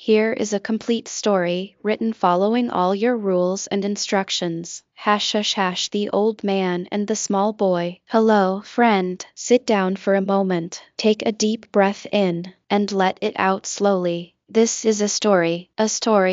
Here is a complete story, written following all your rules and instructions. Hash hash hash the old man and the small boy. Hello, friend. Sit down for a moment. Take a deep breath in, and let it out slowly. This is a story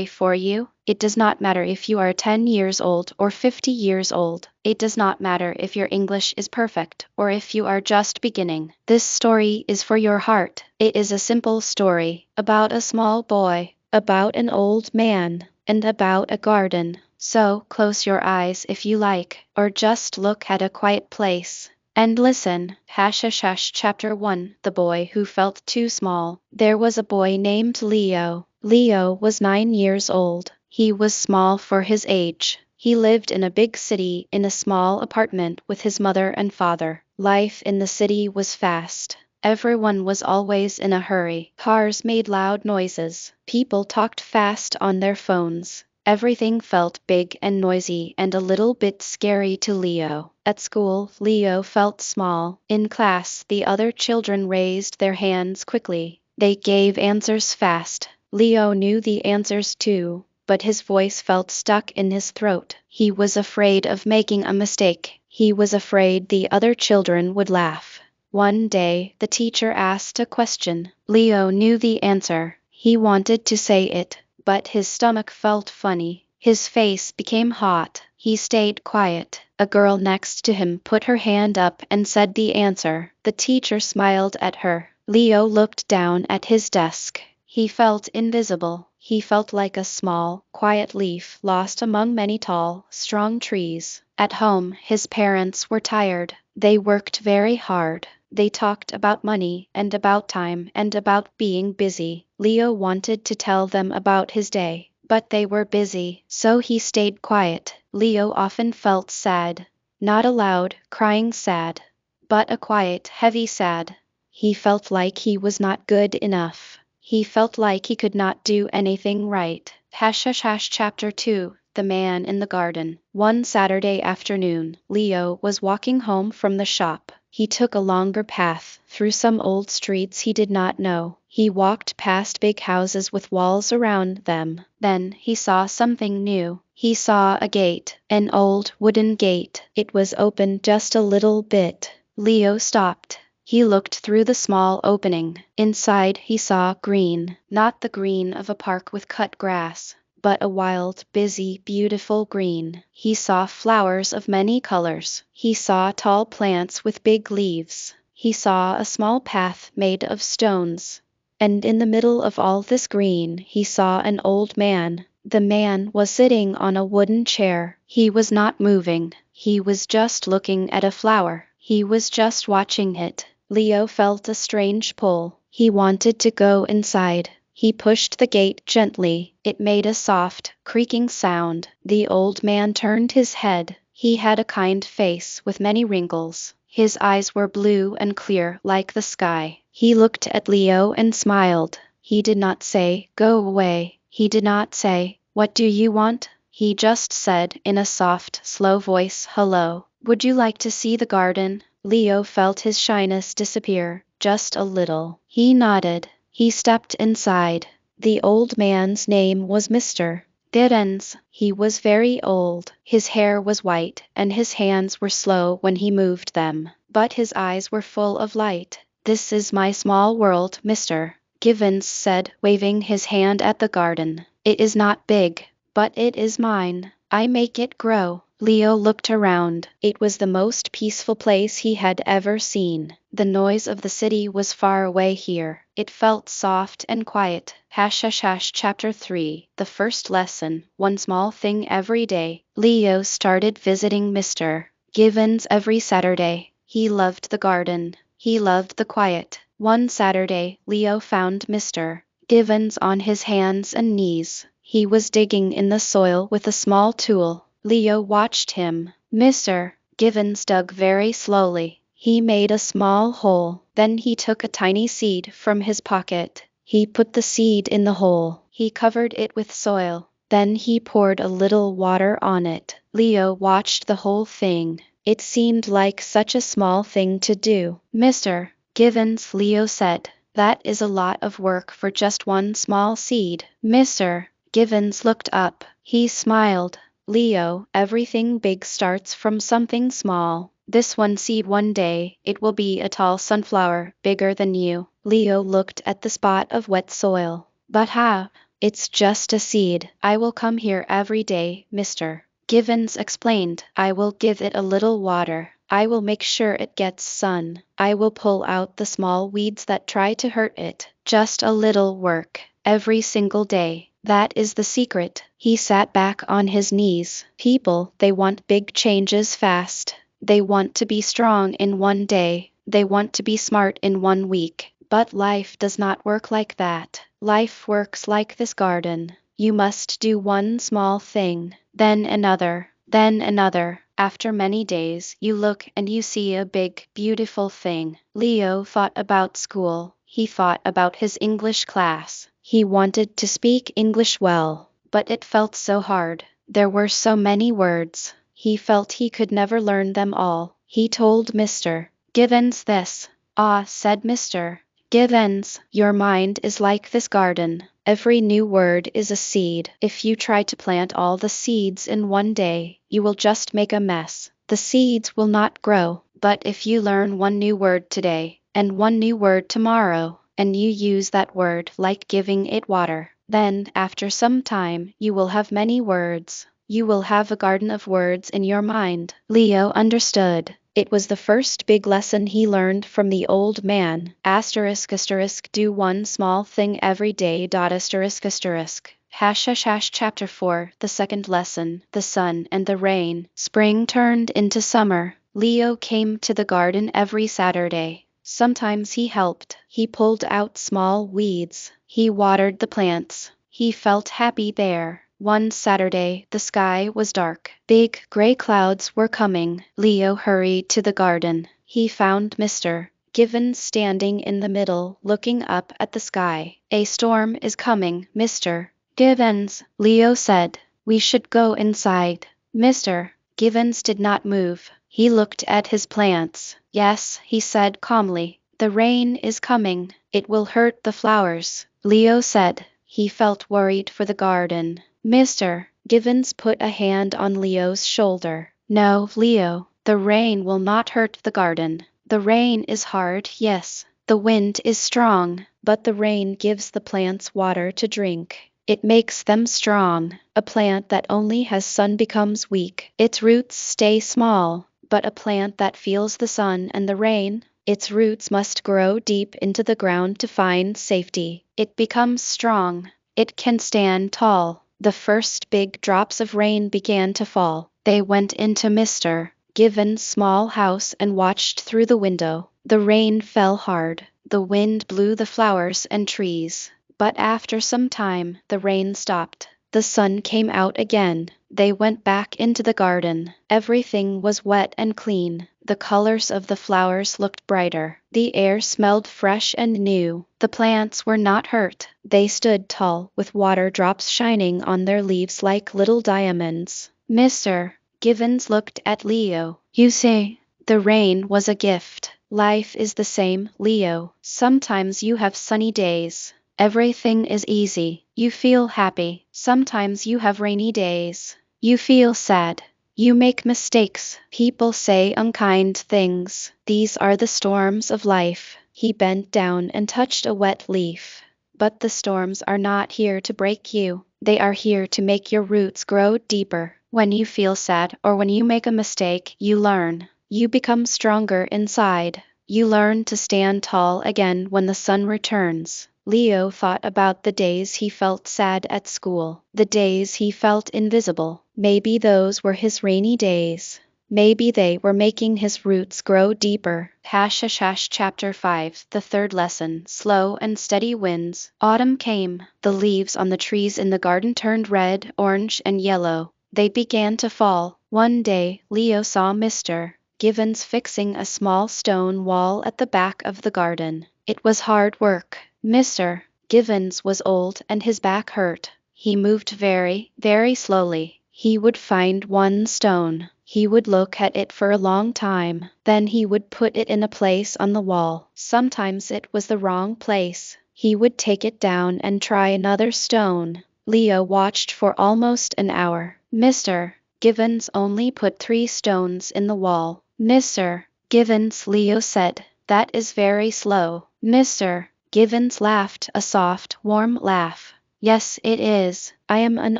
for you. It does not matter if you are 10 years old or 50 years old. It does not matter if your English is perfect or if you are just beginning. This story is for your heart. It is a simple story about a small boy, about an old man, and about a garden. So close your eyes if you like, or just look at a quiet place and listen. Hash hash hash Chapter 1. The Boy Who Felt Too Small. There was a boy named Leo. Leo was 9 years old. He was small for his age. He lived in a big city in a small apartment with his mother and father. Life in the city was fast. Everyone was always in a hurry. Cars made loud noises. People talked fast on their phones. Everything felt big and noisy and a little bit scary to Leo. At school, Leo felt small. In class, the other children raised their hands quickly. They gave answers fast. Leo knew the answers too, but his voice felt stuck in his throat. He was afraid of making a mistake. He was afraid the other children would laugh. One day, the teacher asked a question. Leo knew the answer. He wanted to say it, but his stomach felt funny. His face became hot. He stayed quiet. A girl next to him put her hand up and said the answer. The teacher smiled at her. Leo looked down at his desk. He felt invisible. He felt like a small, quiet leaf lost among many tall, strong trees. At home, his parents were tired. They worked very hard. They talked about money and about time and about being busy. Leo wanted to tell them about his day, but they were busy, so he stayed quiet. Leo often felt sad. Not a loud, crying sad, but a quiet, heavy sad. He felt like he was not good enough. He felt like he could not do anything right. Hash hash hash Chapter 2. The Man in the Garden. One Saturday afternoon, Leo was walking home from the shop. He took a longer path through some old streets he did not know. He walked past big houses with walls around them. Then he saw something new. He saw a gate, an old wooden gate. It was open just a little bit. Leo stopped. He looked through the small opening. Inside he saw green, not the green of a park with cut grass, but a wild, busy, beautiful green. He saw flowers of many colors. He saw tall plants with big leaves. He saw a small path made of stones. And in the middle of all this green, he saw an old man. The man was sitting on a wooden chair. He was not moving. He was just looking at a flower. He was just watching it. Leo felt a strange pull. He wanted to go inside. He pushed the gate gently. It made a soft, creaking sound. The old man turned his head. He had a kind face with many wrinkles. His eyes were blue and clear like the sky. He looked at Leo and smiled. He did not say, "Go away." He did not say, "What do you want?" He just said in a soft, slow voice, "Hello. Would you like to see the garden?" Leo felt his shyness disappear, just a little. He nodded. He stepped inside. The old man's name was Mr. Giddens. He was very old. His hair was white, and his hands were slow when he moved them, but his eyes were full of light. "This is my small world, Mr. Giddens said, waving his hand at the garden. "It is not big, but it is mine. I make it grow." Leo looked around. It was the most peaceful place he had ever seen. The noise of the city was far away here. It felt soft and quiet. Hash hash hash Chapter 3. The First Lesson. One small thing every day. Leo started visiting Mr. Giddens every Saturday. He loved the garden. He loved the quiet. One Saturday, Leo found Mr. Giddens on his hands and knees. He was digging in the soil with a small tool. Leo watched him. Mr. Giddens dug very slowly. He made a small hole. Then he took a tiny seed from his pocket. He put the seed in the hole. He covered it with soil. Then he poured a little water on it. Leo watched the whole thing. It seemed like such a small thing to do. "Mr. Giddens," Leo said, That is a lot of work for just one small seed. Mr. Givens looked up. He smiled. Leo, everything big starts from something small. This one seed one day, it will be a tall sunflower, bigger than you. Leo looked at the spot of wet soil. But how? It's just a seed. I will come here every day, Mr. Givens explained. I will give it a little water. I will make sure it gets sun. I will pull out the small weeds that try to hurt it. Just a little work, every single day. That is the secret. He sat back on his knees. People, they want big changes fast. They want to be strong in one day. They want to be smart in one week. But life does not work like that. Life works like this garden. You must do one small thing, then another, then another. After many days, you look and you see a big, beautiful thing. Leo thought about school. He thought about his English class. He wanted to speak English well, but it felt so hard. There were so many words. He felt he could never learn them all. He told Mr. Givens this. Ah, said Mr. Givens, your mind is like this garden. Every new word is a seed. If you try to plant all the seeds in one day, you will just make a mess. The seeds will not grow. But if you learn one new word today, and one new word tomorrow, and you use that word like giving it water, then, after some time, you will have many words. You will have a garden of words in your mind. Leo understood. It was the first big lesson he learned from the old man. Asterisk asterisk do one small thing every day. Asterisk asterisk. Hash hash hash. Chapter 4. The second lesson. The sun and the rain. Spring turned into summer. Leo came to the garden every Saturday. Sometimes he helped. He pulled out small weeds. He watered the plants. He felt happy there. One Saturday, the sky was dark. Big gray clouds were coming. Leo hurried to the garden. He found Mr. Givens standing in the middle, looking up at the sky. A storm is coming, Mr. Givens, Leo said. We should go inside. Mr. Givens did not move. He looked at his plants. Yes, he said calmly. The rain is coming. It will hurt the flowers. Leo said. He felt worried for the garden. Mr. Givens put a hand on Leo's shoulder. No, Leo, the rain will not hurt the garden. The rain is hard, yes. The wind is strong, but the rain gives the plants water to drink. It makes them strong. A plant that only has sun becomes weak. Its roots stay small, but a plant that feels the sun and the rain, its roots must grow deep into the ground to find safety. It becomes strong. It can stand tall. The first big drops of rain began to fall. They went into Mr. Givens' small house and watched through the window. The rain fell hard. The wind blew the flowers and trees. But after some time, the rain stopped. The sun came out again. They went back into the garden. Everything was wet and clean. The colors of the flowers looked brighter. The air smelled fresh and new. The plants were not hurt. They stood tall, with water drops shining on their leaves like little diamonds. Mr. Givens looked at Leo. You see, the rain was a gift. Life is the same, Leo. Sometimes you have sunny days. Everything is easy. You feel happy. Sometimes you have rainy days. You feel sad. You make mistakes. People say unkind things. These are the storms of life. He bent down and touched a wet leaf. But the storms are not here to break you. They are here to make your roots grow deeper. When you feel sad or when you make a mistake, you learn. You become stronger inside. You learn to stand tall again when the sun returns. Leo thought about the days he felt sad at school, the days he felt invisible. Maybe those were his rainy days. Maybe they were making his roots grow deeper. Hash hash hash. Chapter 5. The third lesson. Slow and steady winds. Autumn came. The leaves on the trees in the garden turned red, orange, and yellow. They began to fall. One day, Leo saw Mr. Givens fixing a small stone wall at the back of the garden. It was hard work. Mr. Givens was old and his back hurt. He moved very, very slowly. He would find one stone. He would look at it for a long time. Then he would put it in a place on the wall. Sometimes it was the wrong place. He would take it down and try another stone. Leo watched for almost an hour. Mr. Givens only put 3 stones in the wall. Mr. Givens, Leo said, that is very slow. Mr. Givens laughed a soft, warm laugh. Yes, it is. I am an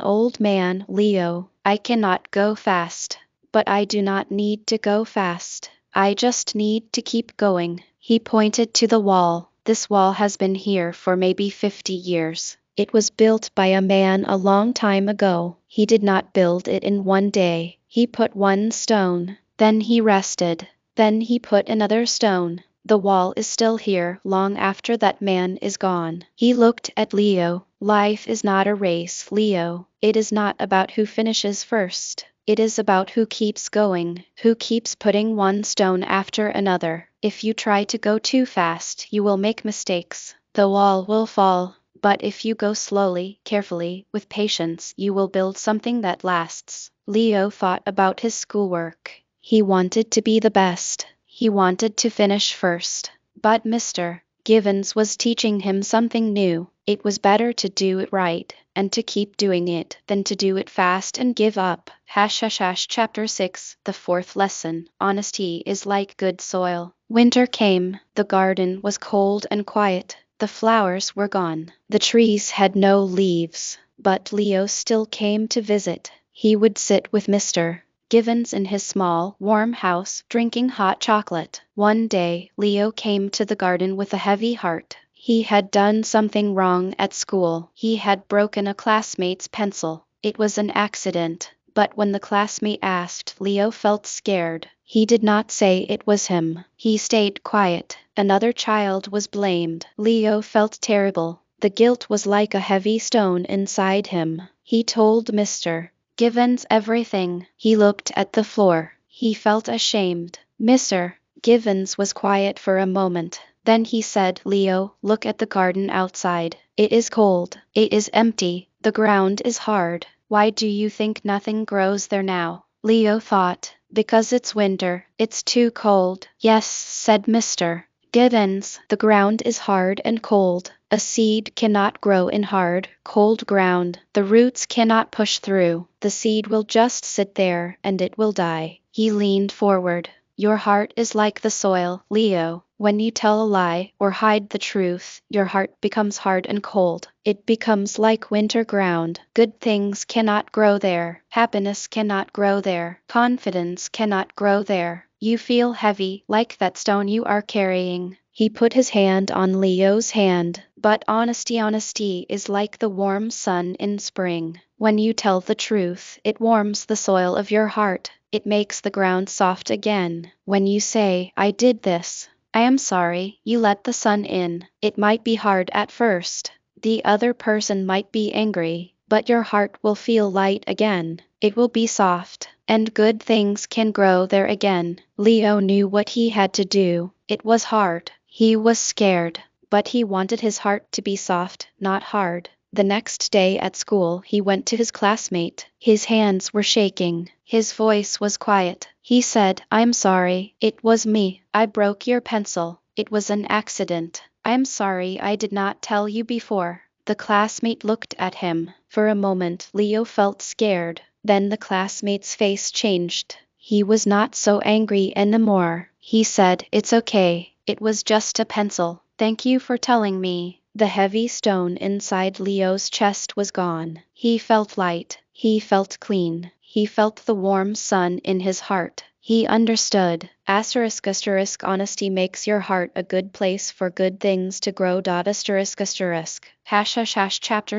old man, Leo. I cannot go fast. But I do not need to go fast. I just need to keep going. He pointed to the wall. This wall has been here for maybe 50 years. It was built by a man a long time ago. He did not build it in one day. He put 1 stone. Then he rested. Then he put another stone. The wall is still here long after that man is gone. He looked at Leo. Life is not a race, Leo. It is not about who finishes first. It is about who keeps going, who keeps putting 1 stone after another. If you try to go too fast, you will make mistakes. The wall will fall. But if you go slowly, carefully, with patience, you will build something that lasts. Leo thought about his schoolwork. He wanted to be the best. He wanted to finish first. But Mr. Givens was teaching him something new. It was better to do it right, and to keep doing it, than to do it fast and give up. Chapter 6, the 4th lesson. Honesty is like good soil. Winter came. The garden was cold and quiet. The flowers were gone. The trees had no leaves. But Leo still came to visit. He would sit with Mr. Givens in his small, warm house, drinking hot chocolate. One day, Leo came to the garden with a heavy heart. He had done something wrong at school. He had broken a classmate's pencil. It was an accident. But when the classmate asked, Leo felt scared. He did not say it was him. He stayed quiet. Another child was blamed. Leo felt terrible. The guilt was like a heavy stone inside him. He told Mr. Givens everything. He looked at the floor. He felt ashamed. Mr. Givens was quiet for a moment. Then he said, Leo, look at the garden outside. It is cold. It is empty. The ground is hard. Why do you think nothing grows there now? Leo thought, because it's winter. It's too cold. Yes, said Mr. Givens, the ground is hard and cold. A seed cannot grow in hard, cold ground. The roots cannot push through. The seed will just sit there and it will die. He leaned forward. Your heart is like the soil, Leo. When you tell a lie or hide the truth, your heart becomes hard and cold. It becomes like winter ground. Good things cannot grow there. Happiness cannot grow there. Confidence cannot grow there. You feel heavy, like that stone you are carrying. He put his hand on Leo's hand. But honesty is like the warm sun in spring. When you tell the truth, it warms the soil of your heart. It makes the ground soft again. When you say, I did this, I am sorry, you let the sun in. It might be hard at first. The other person might be angry, but your heart will feel light again. It will be soft, and good things can grow there again. Leo knew what he had to do. It was hard. He was scared, but he wanted his heart to be soft, not hard. The next day at school, he went to his classmate. His hands were shaking. His voice was quiet. He said, I'm sorry. It was me. I broke your pencil. It was an accident. I'm sorry I did not tell you before. The classmate looked at him. For a moment, Leo felt scared. Then the classmate's face changed. He was not so angry anymore. He said, it's okay. It was just a pencil. Thank you for telling me. The heavy stone inside Leo's chest was gone. He felt light. He felt clean. He felt the warm sun in his heart. He understood. Honesty makes your heart a good place for good things to grow. Chapter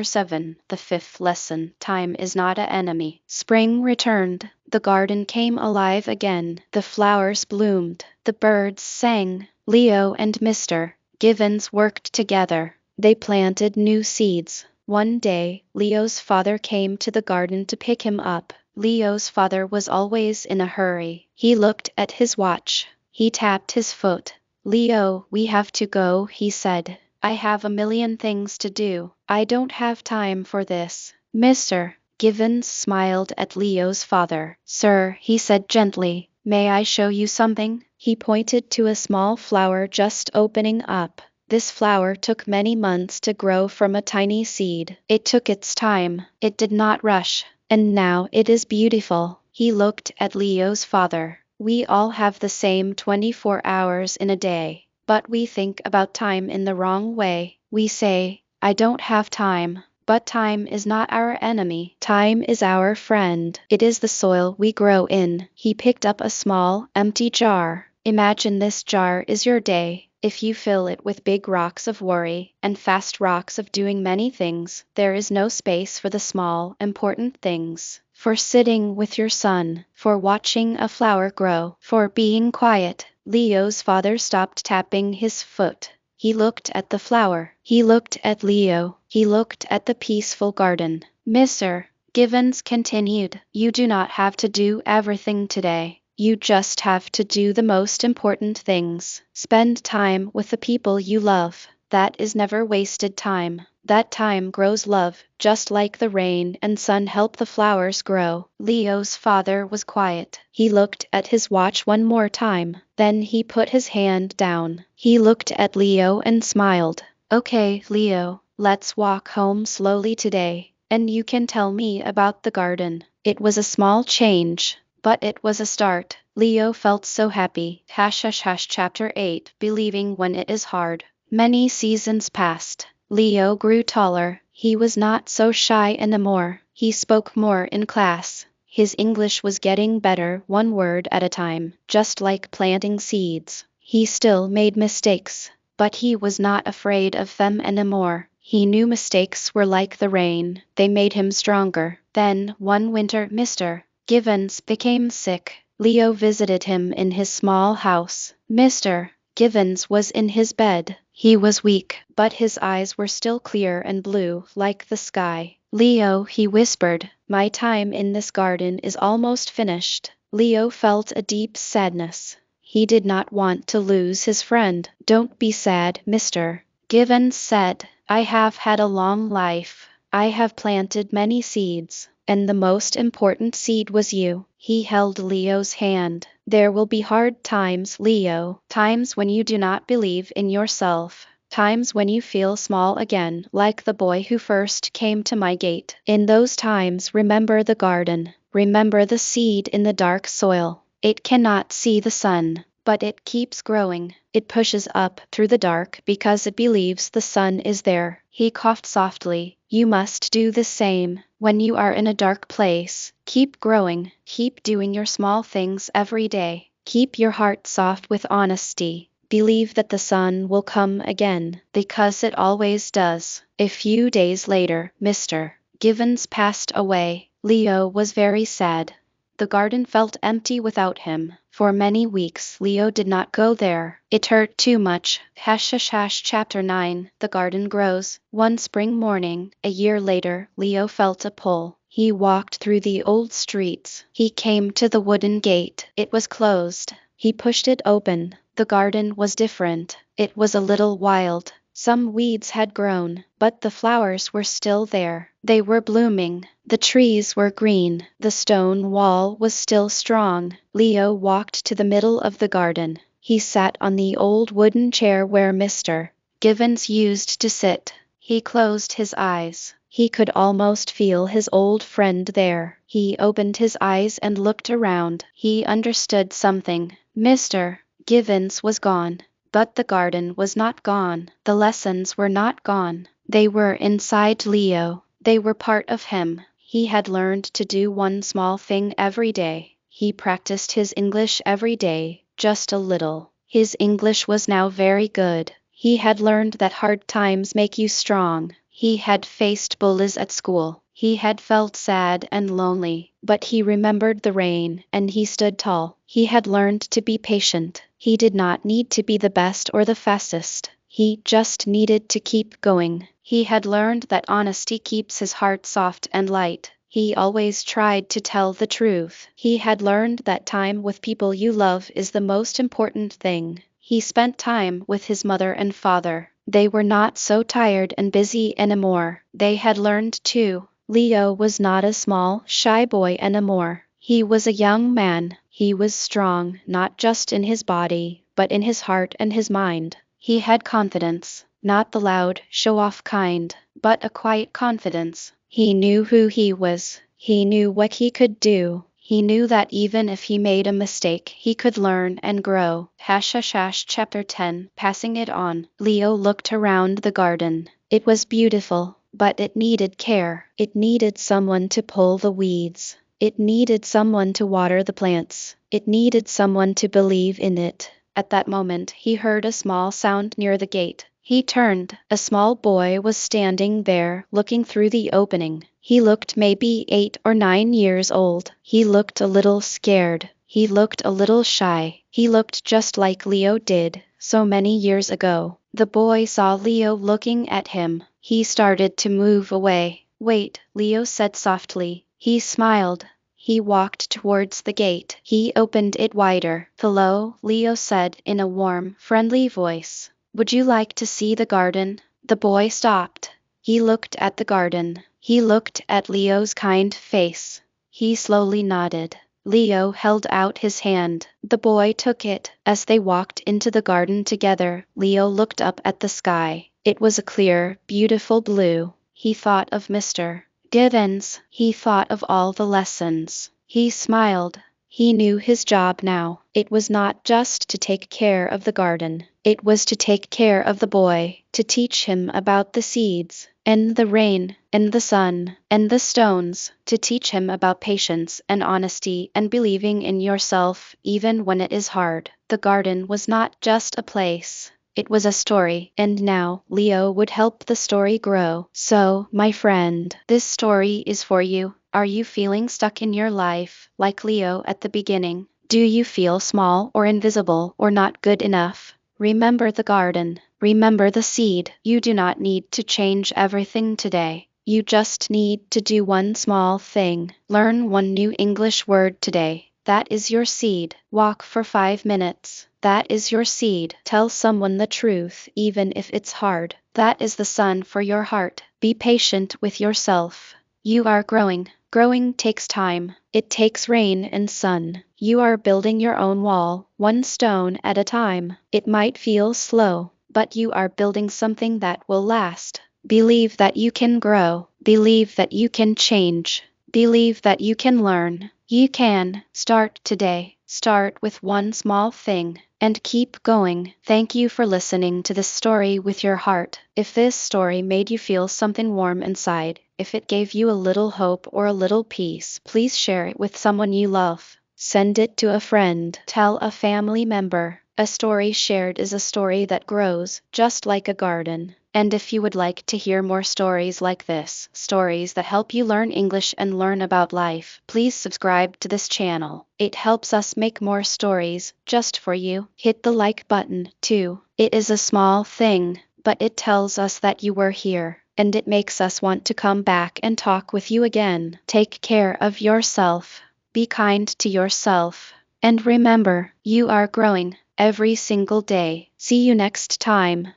7, the 5th lesson. Time is not an enemy. Spring returned. The garden came alive again. The flowers bloomed. The birds sang. Leo and Mr. Givens worked together. They planted new seeds. One day, Leo's father came to the garden to pick him up. Leo's father was always in a hurry. He looked at his watch. He tapped his foot. Leo, we have to go, he said. I have a million things to do. I don't have time for this. Mr. Givens smiled at Leo's father. Sir, he said gently, may I show you something? He pointed to a small flower just opening up. This flower took many months to grow from a tiny seed. It took its time. It did not rush. And now it is beautiful. He looked at Leo's father. We all have the same 24 hours in a day, but we think about time in the wrong way. We say, I don't have time. But time is not our enemy. Time is our friend. It is the soil we grow in. He picked up a small, empty jar. Imagine this jar is your day. If you fill it with big rocks of worry and fast rocks of doing many things, there is no space for the small, important things. For sitting with your son, for watching a flower grow, for being quiet. Leo's father stopped tapping his foot. He looked at the flower. He looked at Leo. He looked at the peaceful garden. Mr. Givens continued, you do not have to do everything today. You just have to do the most important things. Spend time with the people you love. That is never wasted time. That time grows love, just like the rain and sun help the flowers grow. Leo's father was quiet. He looked at his watch one more time. Then he put his hand down. He looked at Leo and smiled. Okay, Leo, let's walk home slowly today, and you can tell me about the garden. It was a small change, but it was a start. Leo felt so happy. Chapter 8, Believing When It Is Hard. Many seasons passed. Leo grew taller. He was not so shy anymore. He spoke more in class. His English was getting better, one word at a time, just like planting seeds. He still made mistakes, but he was not afraid of them anymore. He knew mistakes were like the rain. They made him stronger. Then, one winter, Mr. Givens became sick. Leo visited him in his small house. Mr. Givens was in his bed. He was weak, but his eyes were still clear and blue, like the sky. Leo, he whispered, my time in this garden is almost finished. Leo felt a deep sadness. He did not want to lose his friend. Don't be sad, Mr. Givens said. I have had a long life. I have planted many seeds, and the most important seed was you. He held Leo's hand. There will be hard times, Leo, times when you do not believe in yourself, times when you feel small again, like the boy who first came to my gate. In those times, remember the garden. Remember the seed in the dark soil. It cannot see the sun, but it keeps growing. It pushes up through the dark because it believes the sun is there. He coughed softly. You must do the same. When you are in a dark place, keep growing. Keep doing your small things every day. Keep your heart soft with honesty. Believe that the sun will come again, because it always does. A few days later, Mr. Givens passed away. Leo was very sad. The garden felt empty without him. For many weeks Leo did not go there. It hurt too much. Chapter 9, The Garden Grows. One spring morning, a year later, Leo felt a pull. He walked through the old streets. He came to the wooden gate. It was closed. He pushed it open. The garden was different. It was a little wild. Some weeds had grown, but the flowers were still there. They were blooming. The trees were green. The stone wall was still strong. Leo walked to the middle of the garden. He sat on the old wooden chair where Mr. Givens used to sit. He closed his eyes. He could almost feel his old friend there. He opened his eyes and looked around. He understood something. Mr. Givens was gone. But the garden was not gone. The lessons were not gone. They were inside Leo. They were part of him. He had learned to do one small thing every day. He practiced his English every day, just a little. His English was now very good. He had learned that hard times make you strong. He had faced bullies at school. He had felt sad and lonely, but he remembered the rain, and he stood tall. He had learned to be patient. He did not need to be the best or the fastest. He just needed to keep going. He had learned that honesty keeps his heart soft and light. He always tried to tell the truth. He had learned that time with people you love is the most important thing. He spent time with his mother and father. They were not so tired and busy anymore. They had learned too. Leo was not a small, shy boy anymore. He was a young man. He was strong, not just in his body, but in his heart and his mind. He had confidence, not the loud, show-off kind, but a quiet confidence. He knew who he was. He knew what he could do. He knew that even if he made a mistake, he could learn and grow. Chapter 10. Passing it on. Leo looked around the garden. It was beautiful, but it needed care. It needed someone to pull the weeds. It needed someone to water the plants. It needed someone to believe in it. At that moment, he heard a small sound near the gate. He turned. A small boy was standing there, looking through the opening. He looked maybe 8 or 9 years old. He looked a little scared. He looked a little shy. He looked just like Leo did, so many years ago. The boy saw Leo looking at him. He started to move away. Wait, Leo said softly. He smiled. He walked towards the gate. He opened it wider. Hello, Leo said in a warm, friendly voice. Would you like to see the garden? The boy stopped. He looked at the garden. He looked at Leo's kind face. He slowly nodded. Leo held out his hand. The boy took it. As they walked into the garden together, Leo looked up at the sky. It was a clear, beautiful blue. He thought of Mr. Gibbons. He thought of all the lessons. He smiled. He knew his job now. It was not just to take care of the garden. It was to take care of the boy, to teach him about the seeds, and the rain, and the sun, and the stones, to teach him about patience and honesty and believing in yourself even when it is hard. The garden was not just a place. It was a story, and now Leo would help the story grow. So, my friend, this story is for you. Are you feeling stuck in your life, like Leo at the beginning? Do you feel small or invisible or not good enough? Remember the garden. Remember the seed. You do not need to change everything today. You just need to do one small thing. Learn one new English word today. That is your seed. Walk for 5 minutes. That is your seed. Tell someone the truth, even if it's hard. That is the sun for your heart. Be patient with yourself. You are growing. Growing takes time. It takes rain and sun. You are building your own wall, one stone at a time. It might feel slow, but you are building something that will last. Believe that you can grow. Believe that you can change. Believe that you can learn. You can. Start today. Start with one small thing, and keep going. Thank you for listening to this story with your heart. If this story made you feel something warm inside, if it gave you a little hope or a little peace, please share it with someone you love. Send it to a friend. Tell a family member. A story shared is a story that grows, just like a garden. And if you would like to hear more stories like this, stories that help you learn English and learn about life, please subscribe to this channel. It helps us make more stories, just for you. Hit the like button, too. It is a small thing, but it tells us that you were here, and it makes us want to come back and talk with you again. Take care of yourself. Be kind to yourself. And remember, you are growing every single day. See you next time.